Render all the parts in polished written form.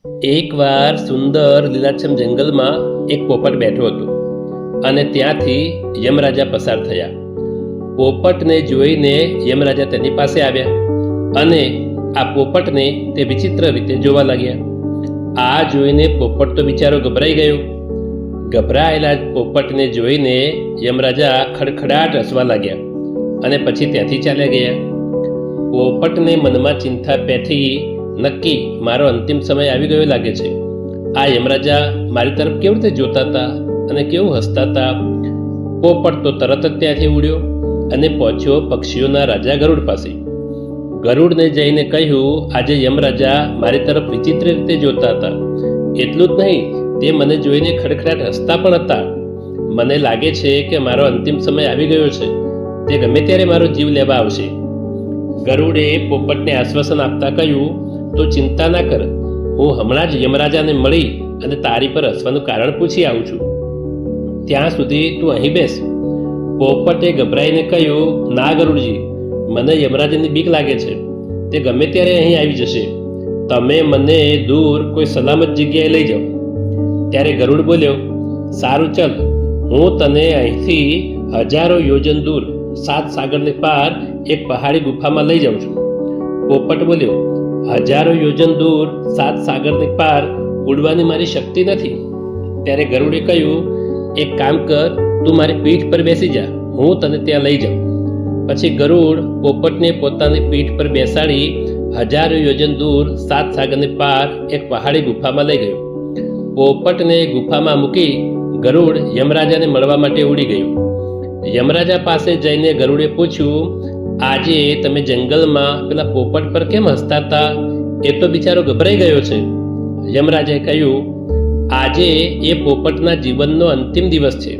એકવાર સુંદર લીલાછમ જંગલમાં એક પોપટ બેઠો હતો અને ત્યાંથી યમરાજા પસાર થયા. પોપટને જોઈને યમરાજા તેની પાસે આવ્યા અને આ પોપટને તે વિચિત્ર રીતે જોવા લાગ્યા. આ જોઈને પોપટ તો બિચારો ગભરાઈ ગયો. ગભરાયેલા પોપટને જોઈને યમરાજા ખડખડાટ હસવા લાગ્યા અને પછી ત્યાંથી ચાલ્યા ગયા. પોપટને મનમાં ચિંતા પેઠી, નક્કી મારો અંતિમ સમય આવી ગયો લાગે છે. આ યમરાજા મારી તરફ કેવી રીતે જોતા હતા અને કેવું હસતા હતા. પોપટ તો તરત જ ત્યાંથી ઉડ્યો અને પહોંચ્યો પક્ષીઓના રાજા ગરુડ પાસે. ગરુડને જઈને કહ્યું, આજે યમરાજા મારી તરફ વિચિત્ર રીતે જોતા હતા. એટલું જ નહીં, તે મને જોઈને ખડખડાટ હસતા પણ હતા. મને લાગે છે કે મારો અંતિમ સમય આવી ગયો છે. તે ગમે ત્યારે મારો જીવ લેવા આવશે. ગરુડે પોપટને આશ્વાસન આપતા કહ્યું, તો ચિંતા ના કર, હું હમણાં જ યમરાજાને મળી અને તારી પર હસવાનું કારણ પૂછી આવું છું. ત્યાં સુધી તું અહીં બેસ. પોપટે ગભરાઈને કહ્યું, ના ગરુડજી, મને યમરાજાની બીક લાગે છે. તે ગમે ત્યારે અહીં આવી જશે. તમે મને દૂર કોઈ સલામત જગ્યાએ લઈ જાઓ. ત્યારે ગરુડ બોલ્યો, સારું ચાલ, હું તને અહીંથી 1000 યોજન દૂર 7 સાગરને પાર એક પહાડી ગુફામાં લઈ જાઉં છું. પોપટ બોલ્યો, 1000 યોજન દૂર 7 સાગરને પાર ઉડવાની મારી શક્તિ નથી. ત્યારે ગરુડે કહ્યું, એક કામ કર, તું મારી પીઠ પર બેસી જા, હું તને ત્યાં લઈ જાઉં. પછી ગરુડ પોપટને પોતાની પીઠ પર બેસાડી 1000 યોજન દૂર 7 સાગરને પાર એક પહાડી ગુફામાં લઈ ગયો. પોપટને ગુફામાં મૂકી ગરુડ યમરાજાને મળવા માટે ઉડી ગયું. યમરાજા પાસે જઈને ગરુડે પૂછ્યું, આજે તમે જંગલમાં પેલા પોપટ પર કેમ હસતા હતા? એ તો બિચારો ગભરાઈ ગયો છે. યમરાજાએ કહ્યું, આજે એ પોપટના જીવનનો અંતિમ દિવસ છે,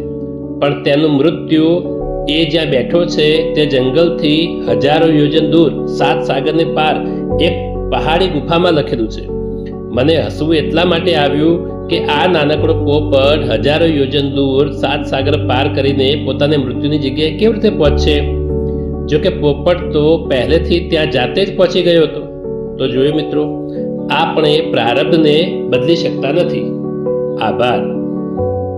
પણ તેનું મૃત્યુ એ જ્યાં બેઠો છે તે જંગલથી 1000 યોજન દૂર 7 સાગરને પાર એક પહાડી ગુફામાં લખેલું છે. મને હસવું એટલા માટે આવ્યું કે આ નાનકડો પોપટ 1000 યોજન દૂર 7 સાગર પાર કરીને પોતાને મૃત્યુની જગ્યાએ કેવી રીતે પહોંચશે? જોકે પોપટ તો પહેલેથી ત્યાં જાતે જ પહોંચી ગયો હતો. તો જોયું મિત્રો, આપણે પ્રારબ્ધને બદલી શકતા નથી. આભાર.